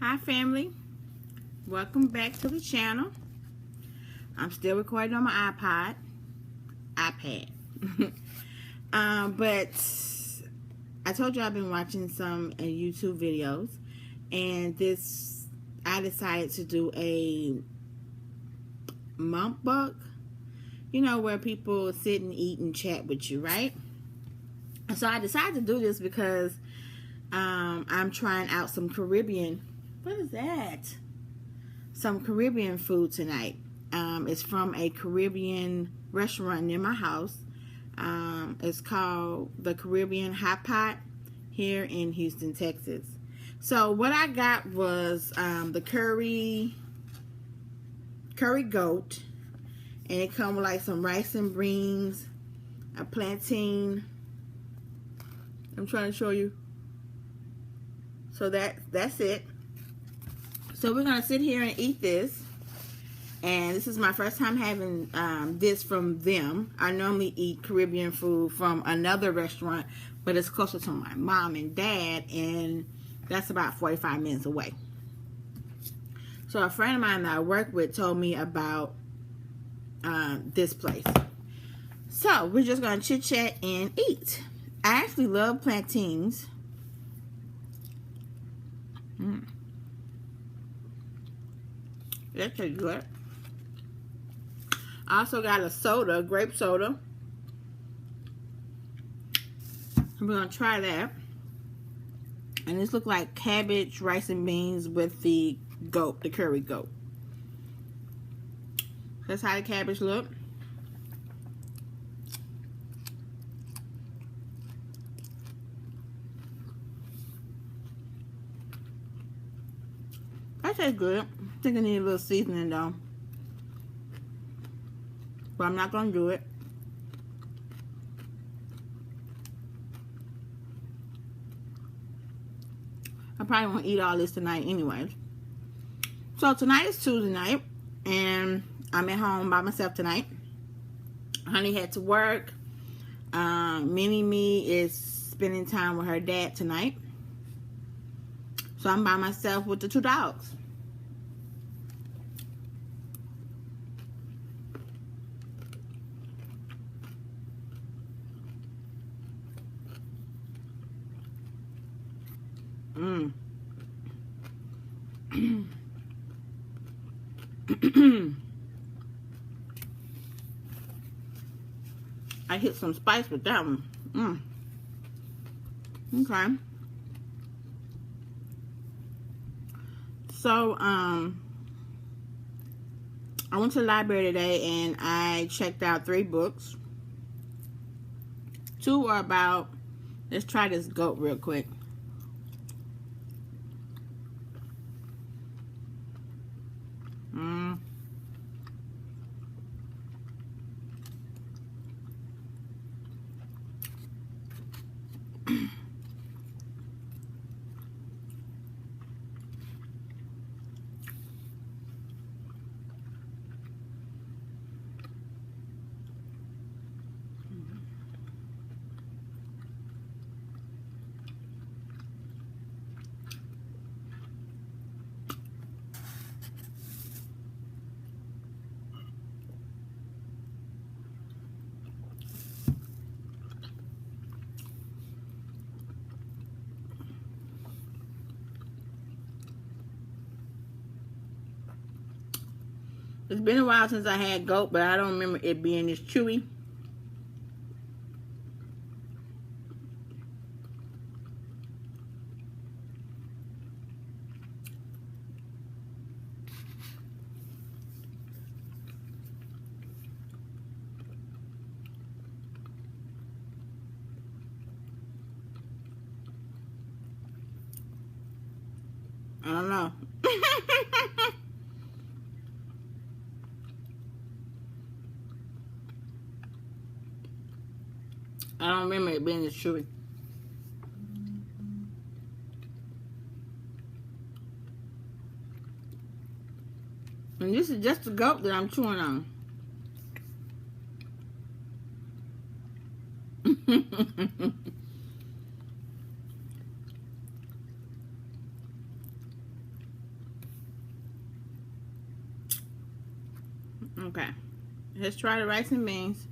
Hi family, welcome back to the channel. I'm still recording on my iPad. But I told you I've been watching some YouTube videos, and I decided to do a mukbang, where people sit and eat and chat with you, right? So I decided to do this because I'm trying out some Caribbean. What is that? Some Caribbean food tonight. It's from a Caribbean restaurant near my house. It's called the Caribbean Hot Pot here in Houston, Texas. So what I got was the curry goat, and it comes with like some rice and beans, a plantain. I'm trying to show you. So that's it. So we're gonna sit here and eat this, and this is my first time having this from them. I normally eat Caribbean food from another restaurant, but it's closer to my mom and dad, and that's about 45 minutes away. So a friend of mine that I work with told me about this place. So we're just gonna chit chat and eat. I actually love plantains. That tastes good. I also got a soda, grape soda. We're gonna try that. And this looks like cabbage, rice, and beans with the goat, the curry goat. That's how the cabbage look. That tastes good. I think I need a little seasoning though, but I'm not gonna do it. I probably won't eat all this tonight anyways. So tonight is Tuesday night, and I'm at home by myself tonight. Honey had to work. Mini-Me is spending time with her dad tonight. So I'm by myself with the two dogs. I hit some spice with that one. Okay. So, I went to the library today and I checked out 3 books. 2 are about, let's try this goat real quick. It's been a while since I had goat, but I don't remember it being this chewy. I don't know. I don't remember it being this chewy. And this is just the goat that I'm chewing on. Okay. Let's try the rice and beans.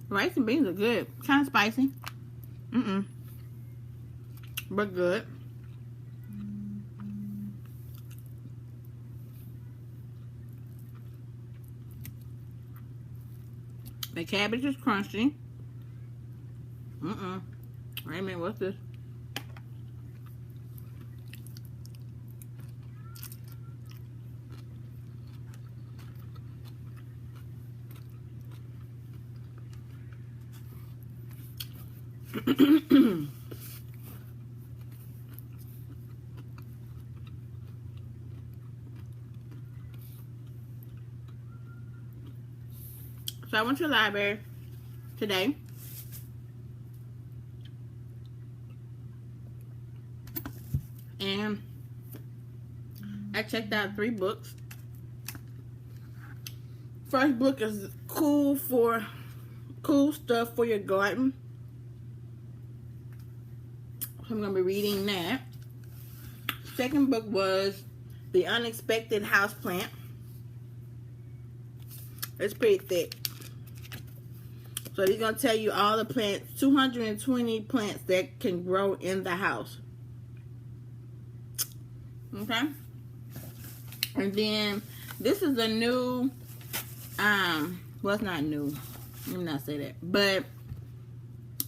Rice and beans are good. Kind of spicy. But good. The cabbage is crunchy. Wait a minute, what's this? So I went to the library today. And I checked out 3 books. First book is cool stuff for your garden. So I'm going to be reading that. Second book was The Unexpected Houseplant. It's pretty thick. So he's going to tell you all the plants, 220 plants that can grow in the house. Okay? And then this is a new, well, it's not new. Let me not say that. But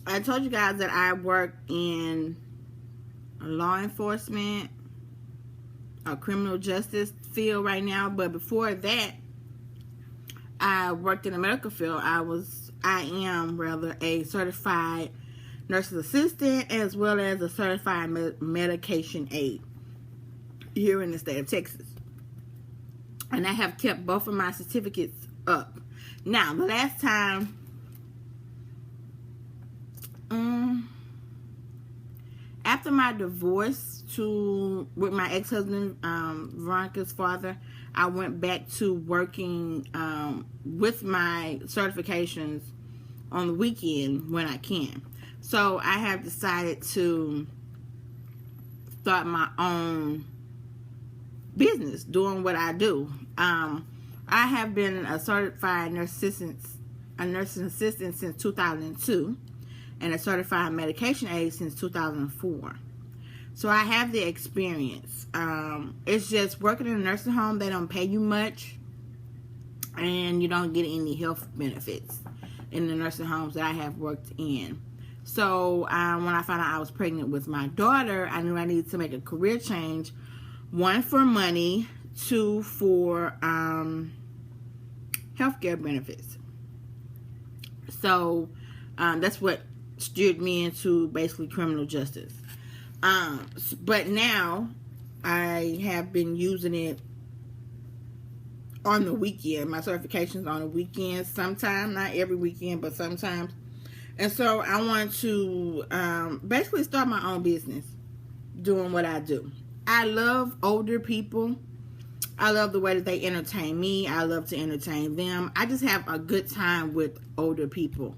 I told you guys that I work in law enforcement or criminal justice field right now. But before that, I worked in the medical field. I am a certified nurse's assistant as well as a certified medication aide here in the state of Texas. And I have kept both of my certificates up. Now, the last time, after my divorce with my ex-husband, Veronica's father, I went back to working with my certifications on the weekend when I can. So I have decided to start my own business doing what I do. I have been a certified nursing assistant since 2002 and a certified medication aide since 2004. So I have the experience. It's just working in a nursing home, they don't pay you much and you don't get any health benefits in the nursing homes that I have worked in. So when I found out I was pregnant with my daughter, I knew I needed to make a career change. 1, for money, 2, for healthcare benefits. So that's what steered me into basically criminal justice. But now I have been using it on the weekend. My certification's on the weekend sometimes, not every weekend, but sometimes. And so I want to basically start my own business doing what I do. I love older people. I love the way that they entertain me. I love to entertain them. I just have a good time with older people.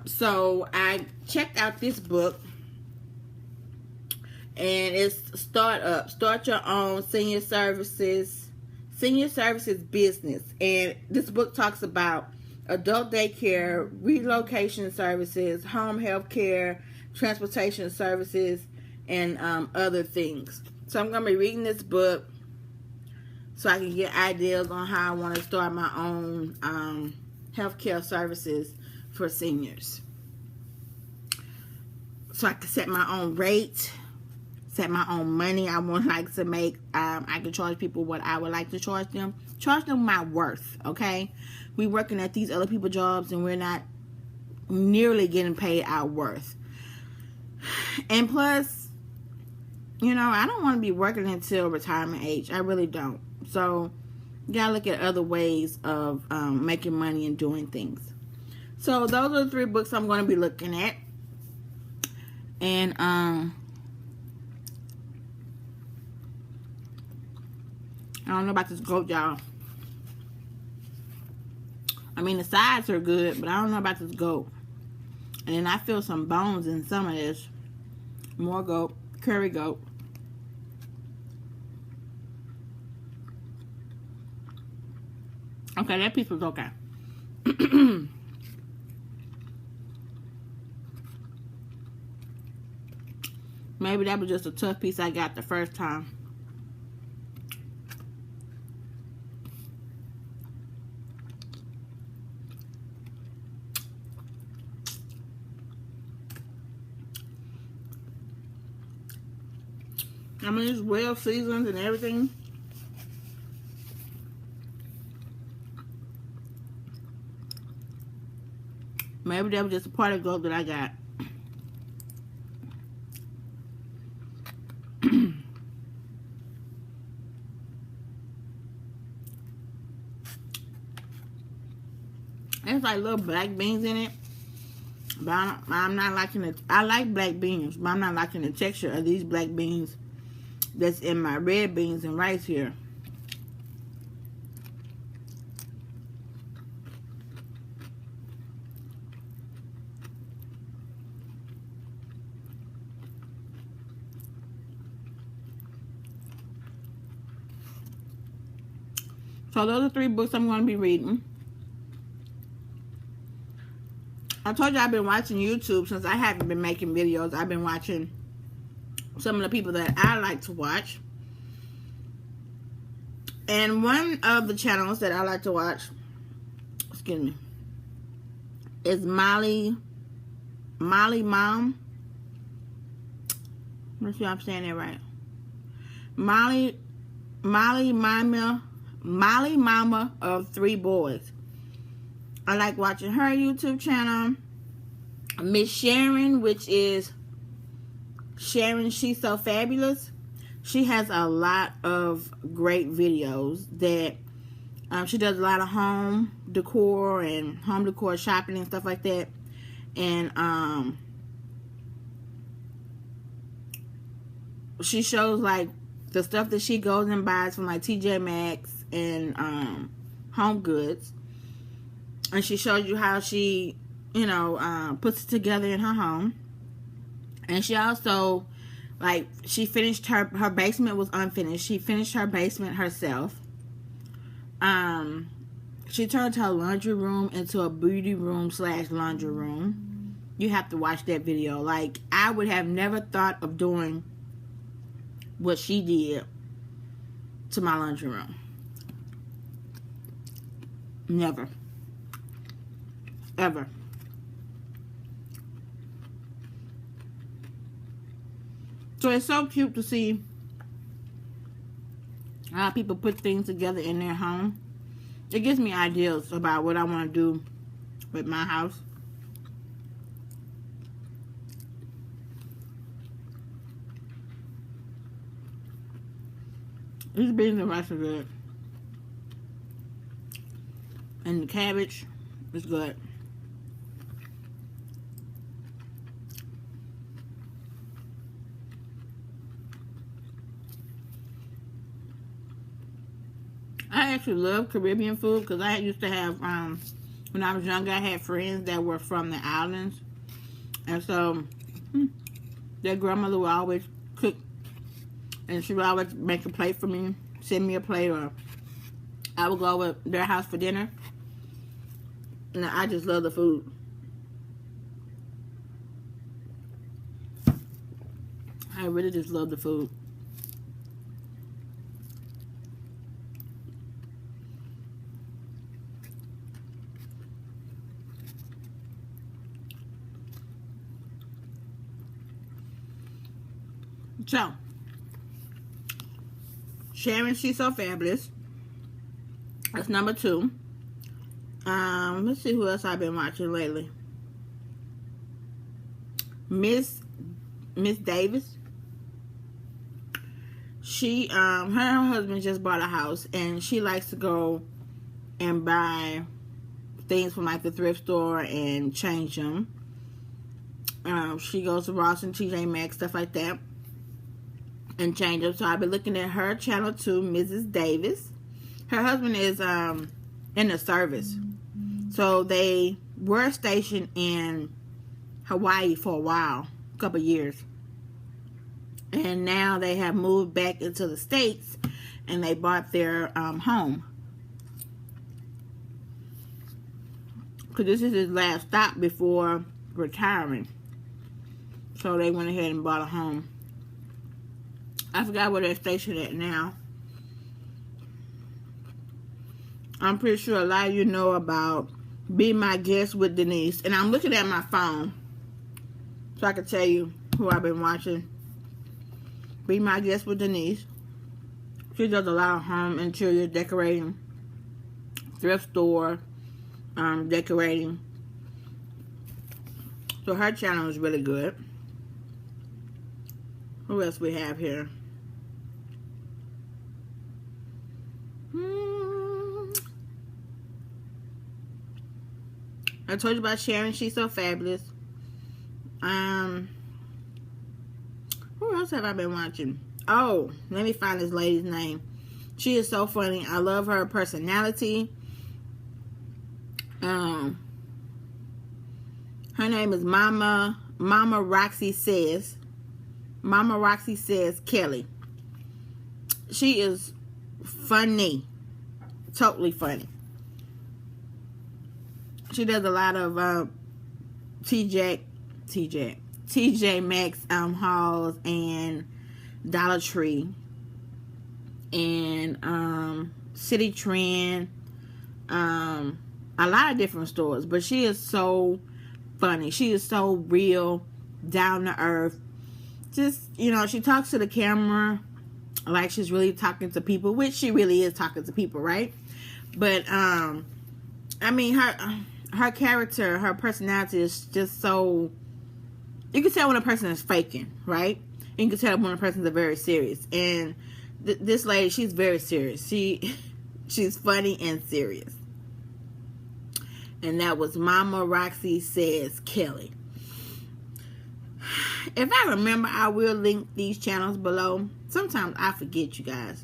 So I checked out this book, and it's Start Your Own Senior Services Business. And this book talks about adult daycare, relocation services, home health care, transportation services, and other things. So I'm going to be reading this book so I can get ideas on how I want to start my own healthcare services for seniors. So I can set my own rate, set my own money I would like to make. I can charge people what I would like to charge them. Charge them my worth, okay? We working at these other people's jobs and we're not nearly getting paid our worth. And plus, you know, I don't want to be working until retirement age. I really don't. So you gotta look at other ways of making money and doing things. So those are the 3 books I'm going to be looking at. And I don't know about this goat, y'all. mean, the sides are good, but I don't know about this goat. And then I feel some bones in some of this. More goat. Curry goat. Okay, that piece was okay. Maybe that was just a tough piece I got the first time. I mean, it's well seasoned and everything. Maybe that was just a part of goat that I got. There's like little black beans in it. But I'm not liking it. I like black beans, but I'm not liking the texture of these black beans that's in my red beans and rice here. So those are 3 books I'm going to be reading. I told you I've been watching YouTube since I haven't been making videos. I've been watching some of the people that I like to watch. And one of the channels that I like to watch, excuse me, is Molly Mom. Let's see if I'm saying that right. Molly Mama of 3 boys. I like watching her YouTube channel. Miss Sharon, which is Sharon She's So Fabulous. She has a lot of great videos that she does a lot of home decor and home decor shopping and stuff like that. And she shows like the stuff that she goes and buys from like TJ Maxx and Home Goods. And she shows you how she, you know, puts it together in her home. And she also, like, she finished her basement was unfinished. She finished her basement herself. She turned her laundry room into a beauty room / laundry room. You have to watch that video. Like, I would have never thought of doing what she did to my laundry room. Never. Ever. So it's so cute to see how people put things together in their home. It gives me ideas about what I want to do with my house. These beans and rice are good. And the cabbage is good. I actually love Caribbean food because I used to have, when I was younger, I had friends that were from the islands. And so, their grandmother would always cook. And she would always make a plate for me, send me a plate, or I would go over their house for dinner. And I just love the food. I really just love the food. So, Sharon She's So Fabulous. That's number 2. Let's see who else I've been watching lately. Miss Davis. She, her and her husband just bought a house, and she likes to go and buy things from like the thrift store and change them. She goes to Ross and TJ Maxx, stuff like that, and change them. So I've been looking at her channel too, Mrs. Davis. Her husband is in the service. So they were stationed in Hawaii for a while, a couple of years. And now they have moved back into the States, and they bought their home. Because this is his last stop before retiring. So they went ahead and bought a home. I forgot where they're stationed at now. I'm pretty sure a lot of you know about Be My Guest with Denise. And I'm looking at my phone so I can tell you who I've been watching. Be My Guest with Denise. She does a lot of home interior decorating, thrift store decorating. So her channel is really good. Who else we have here? I told you about Sharon. She's so fabulous. Who else have I been watching? Oh, let me find this lady's name. She is so funny. I love her personality. Her name is Mama Roxy Says. Mama Roxy Says Kelly. She is funny. Totally funny. She does a lot of TJ Maxx hauls and Dollar Tree and City Trend, a lot of different stores. But she is so funny. She is so real, down to earth. Just, you know, she talks to the camera like she's really talking to people, which she really is talking to people, right? But I mean, her character, her personality is just so, you can tell when a person is faking, right? You can tell when a person is very serious. And this lady, she's very serious. She's funny and serious. And that was Mama Roxy Says Kelly. If I remember, I will link these channels below. Sometimes I forget, you guys.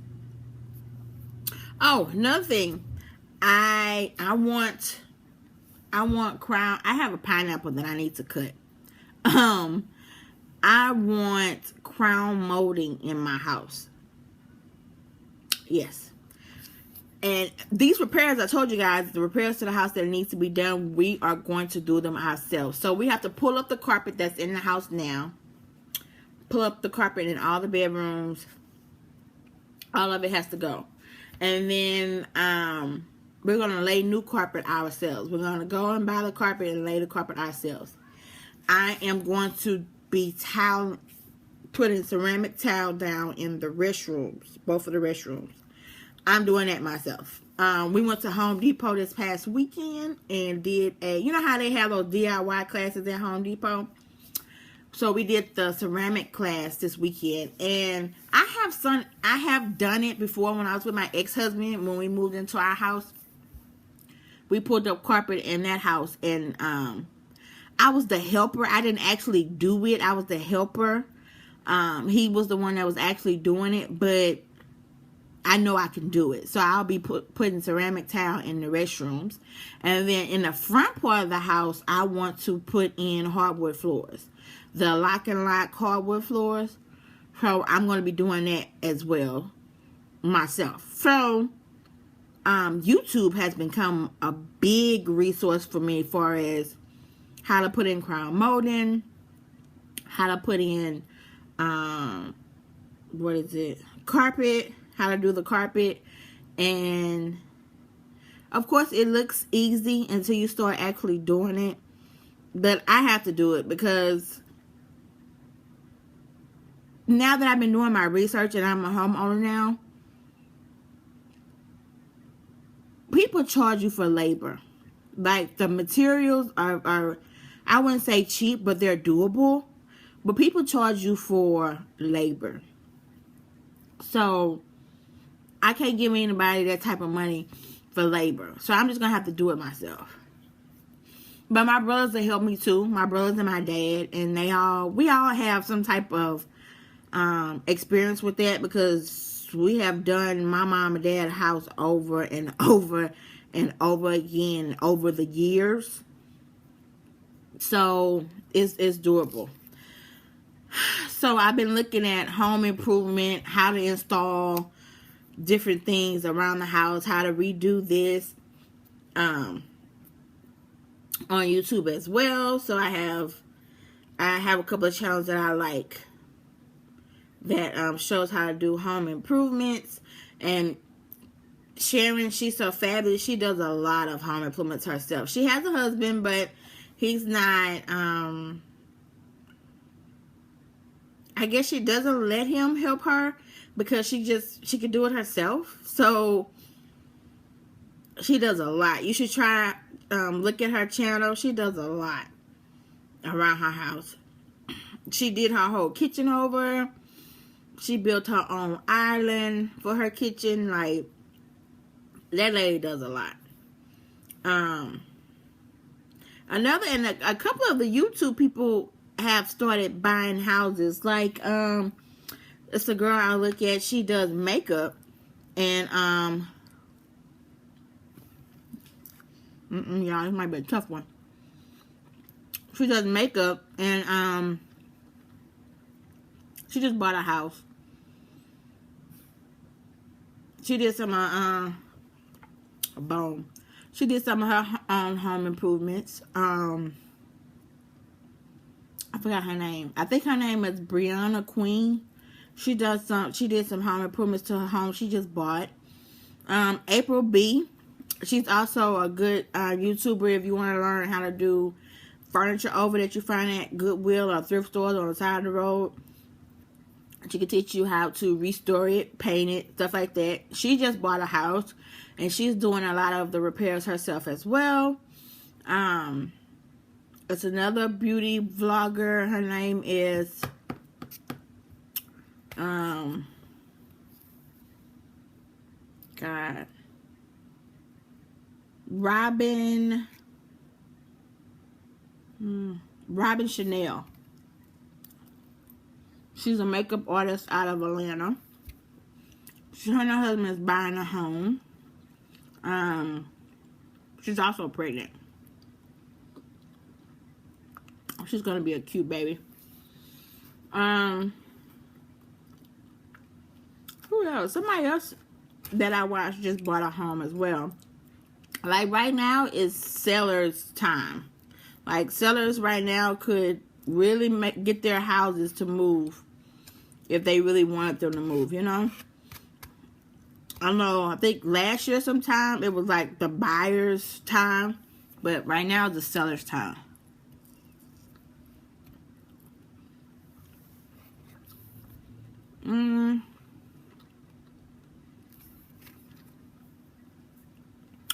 Oh, another thing. I want crown. I have a pineapple that I need to cut. I want crown molding in my house. Yes. And these repairs, I told you guys, the repairs to the house that needs to be done, we are going to do them ourselves. So we have to pull up the carpet that's in the house now. Pull up the carpet in all the bedrooms. All of it has to go. And then we're going to lay new carpet ourselves. We're going to go and buy the carpet and lay the carpet ourselves. I am going to be putting ceramic tile down in the restrooms, both of the restrooms. I'm doing that myself. We went to Home Depot this past weekend and did you know how they have those DIY classes at Home Depot? So we did the ceramic class this weekend, and I have done it before when I was with my ex-husband. When we moved into our house, we pulled up carpet in that house, and I was the helper. I didn't actually do it. I was the helper. He was the one that was actually doing it, but I know I can do it. So I'll be putting ceramic tile in the restrooms. And then in the front part of the house, I want to put in hardwood floors. The lock and lock hardwood floors. So I'm going to be doing that as well myself. So YouTube has become a big resource for me as far as how to put in crown molding, how to put in carpet, how to do the carpet. And of course it looks easy until you start actually doing it, but I have to do it because now that I've been doing my research and I'm a homeowner now, people charge you for labor. Like, the materials are I wouldn't say cheap, but they're doable. But people charge you for labor. So I can't give anybody that type of money for labor. So I'm just going to have to do it myself. But my brothers will help me too. My brothers and my dad. And we all have some type of experience with that, because we have done my mom and dad's house over and over and over again over the years. So it's doable. So I've been looking at home improvement, how to install different things around the house, how to redo this on YouTube as well. So I have a couple of channels that I like that shows how to do home improvements. And Sharon, she's so fabulous. She does a lot of home improvements herself. She has a husband, but he's not, I guess she doesn't let him help her because she can do it herself. So she does a lot. You should try, look at her channel. She does a lot around her house. She did her whole kitchen over. She built her own island for her kitchen. Like, that lady does a lot. Another, and a couple of the YouTube people have started buying houses. Like, it's a girl I look at. She does makeup, and y'all, this might be a tough one. She does makeup, and she just bought a house. She did some She did some of her own home improvements. I forgot her name. I think her name is Brianna Queen. She did some home improvements to her home she just bought. April B. She's also a good YouTuber if you want to learn how to do furniture over that you find at Goodwill or thrift stores on the side of the road. She can teach you how to restore it, paint it, stuff like that. She just bought a house, and she's doing a lot of the repairs herself as well. It's another beauty vlogger. Her name is Robin Chanel. She's a makeup artist out of Atlanta. Her and her husband is buying a home. She's also pregnant. She's gonna be a cute baby. Who else? Somebody else that I watched just bought a home as well. Like, right now is sellers' time. Like, sellers right now could really get their houses to move if they really wanted them to move, you know? I know, I think last year sometime it was like the buyer's time, but right now it's the seller's time.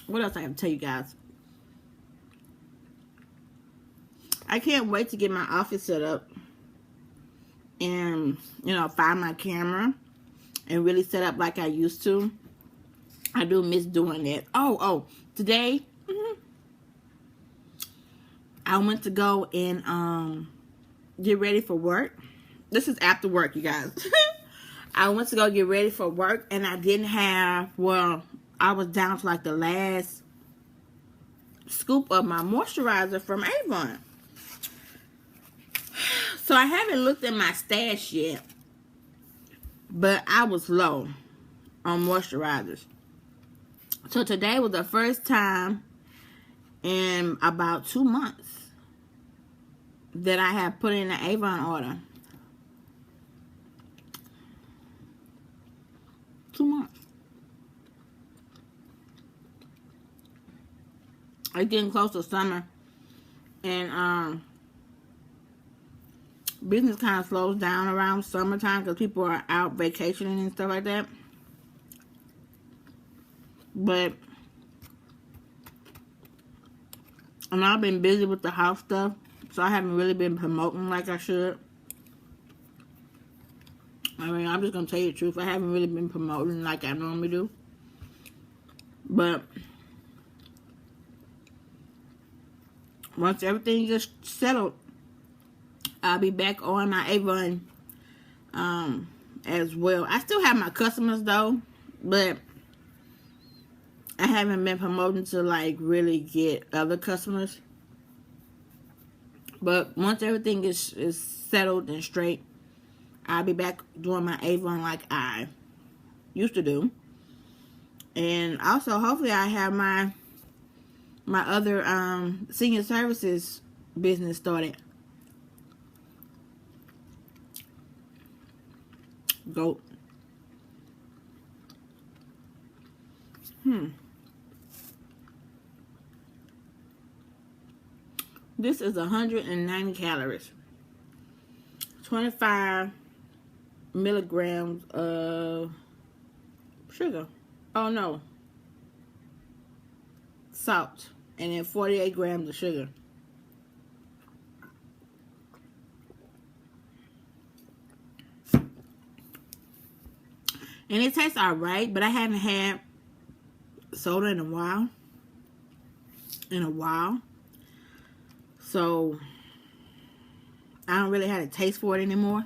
What else I have to tell you guys? I can't wait to get my office set up and, you know, find my camera and really set up like I used to. I do miss doing that. Oh, today, I went to go and get ready for work. This is after work, you guys. I went to go get ready for work, and I didn't have, well, I was down to like the last scoop of my moisturizer from Avon. So I haven't looked at my stash yet, but I was low on moisturizers. So today was the first time in about 2 months that I have put in an Avon order. 2 months. It's getting close to summer, and business kind of slows down around summertime because people are out vacationing and stuff like that. But I've been busy with the house stuff, so I haven't really been promoting like I should. I mean, I'm just gonna tell you the truth. I haven't really been promoting like I normally do. But once everything gets settled, I'll be back on my Avon as well. I still have my customers though, but I haven't been promoting to like really get other customers. But once everything is settled and straight, I'll be back doing my Avon like I used to do. And also, hopefully, I have my other senior services business started. Goat. This is 190 calories. 25 milligrams of sugar. Oh no. Salt. And then 48 grams of sugar. And it tastes alright, but I haven't had soda in a while. So I don't really have a taste for it anymore.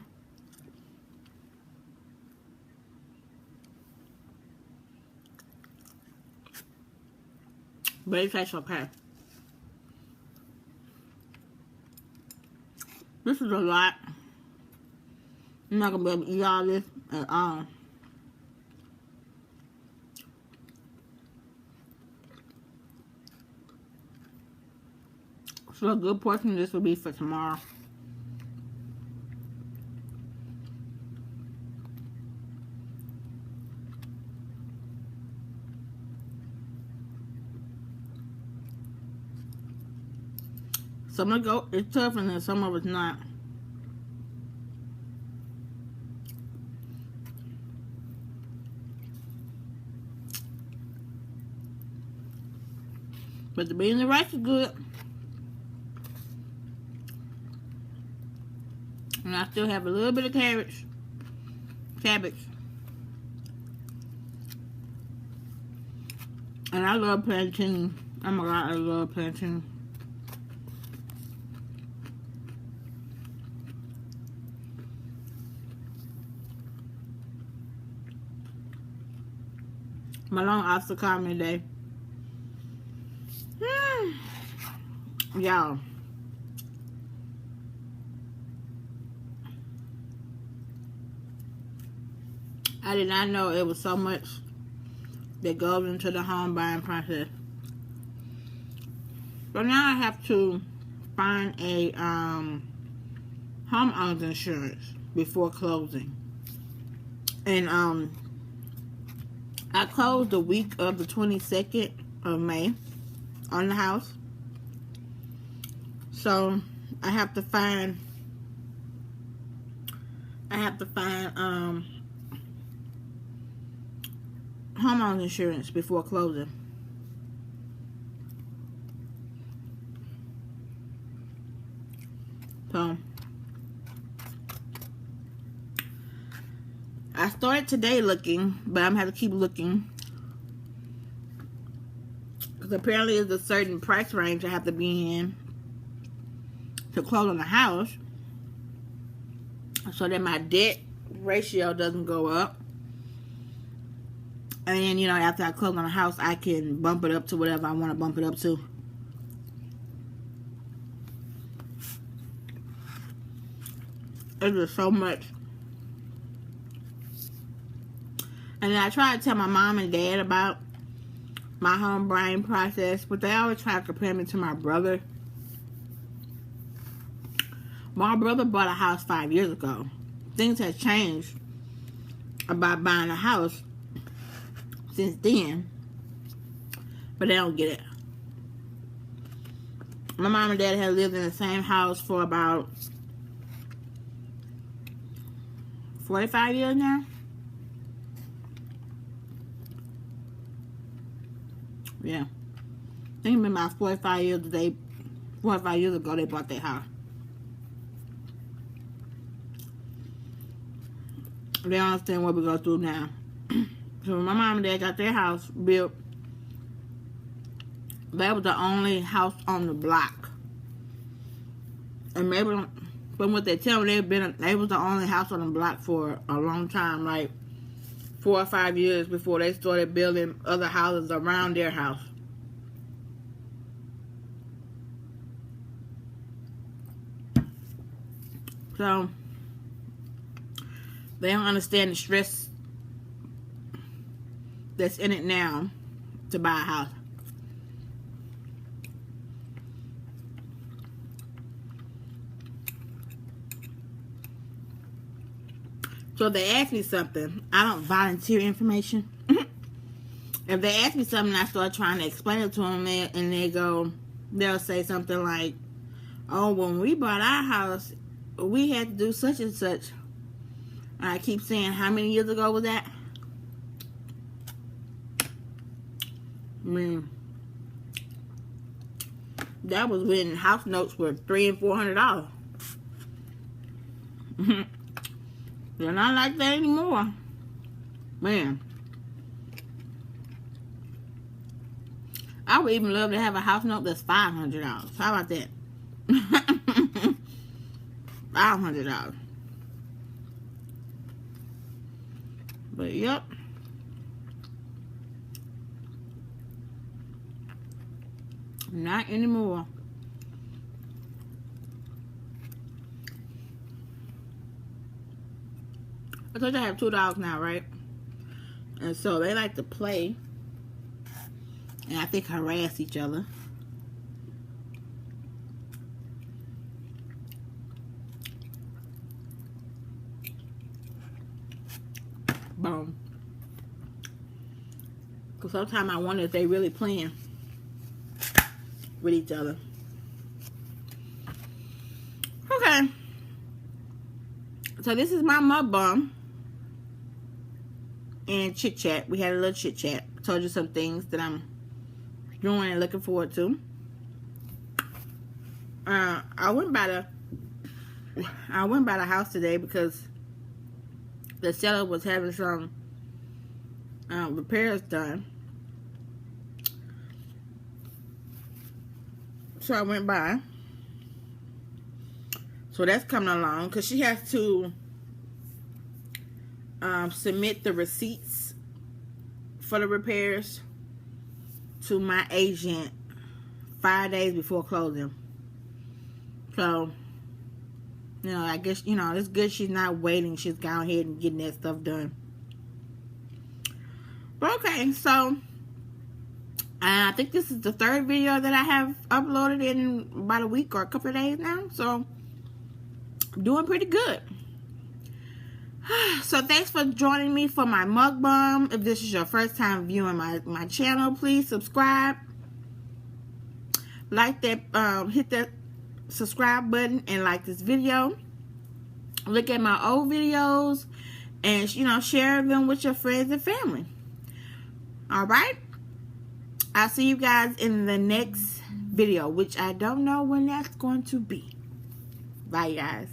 But it tastes okay. This is a lot. I'm not gonna be able to eat all this at all. So a good portion of this will be for tomorrow. Some of the goat is tough and then some of it's not. But the beans and rice is good. And I still have a little bit of cabbage. And I love plantain. Oh my God, I love plantain. My long officer called me today. Y'all. I did not know it was so much that goes into the home buying process. So now I have to find a homeowner's insurance before closing. And I closed the week of the 22nd of May on the house. So I have to find homeowner insurance before closing. So I started today looking, but I'm gonna have to keep looking because apparently there's a certain price range I have to be in to close on the house so that my debt ratio doesn't go up. And then, you know, after I close on the house, I can bump it up to whatever I want to bump it up to. It's just so much. And then I try to tell my mom and dad about my home buying process, but they always try to compare me to my brother. My brother bought a house 5 years ago. Things have changed about buying a house since then, but they don't get it. My mom and dad have lived in the same house for about 45 years now. Yeah, I think it's been about 45 years ago they bought their house. They don't understand what we go through now. So when my mom and dad got their house built, that was the only house on the block. And maybe from what they tell me, they was the only house on the block for a long time. Like 4 or 5 years before they started building other houses around their house. So they don't understand the stress that's in it now to buy a house. So if they ask me something, I don't volunteer information. If they ask me something, I start trying to explain it to them, and they'll say something like, oh, when we bought our house, we had to do such and such. And I keep saying, how many years ago was that? I mean, that was when house notes were $300 and $400. They're not like that anymore. Man. I would even love to have a house note that's $500. How about that? $500. But yep. Not anymore. I told you I have 2 dogs now, right? And so they like to play. And I think harass each other. Boom. Because sometimes I wonder if they really playing with each other. Okay. So this is my mukbang and chit chat. We had a little chit chat. Told you some things that I'm doing and looking forward to. I went by the house today because the seller was having some repairs done. So I went by. So that's coming along because she has to submit the receipts for the repairs to my agent 5 days before closing. So, you know, I guess, you know, it's good she's not waiting. She's gone ahead and getting that stuff done. But okay, so I think this is the 3rd video that I have uploaded in about a week or a couple of days now. So, doing pretty good. So thanks for joining me for my mukbang. If this is your first time viewing my channel, please subscribe, like that, hit that subscribe button and like this video. Look at my old videos and, you know, share them with your friends and family. All right, I'll see you guys in the next video, which I don't know when that's going to be. Bye, guys.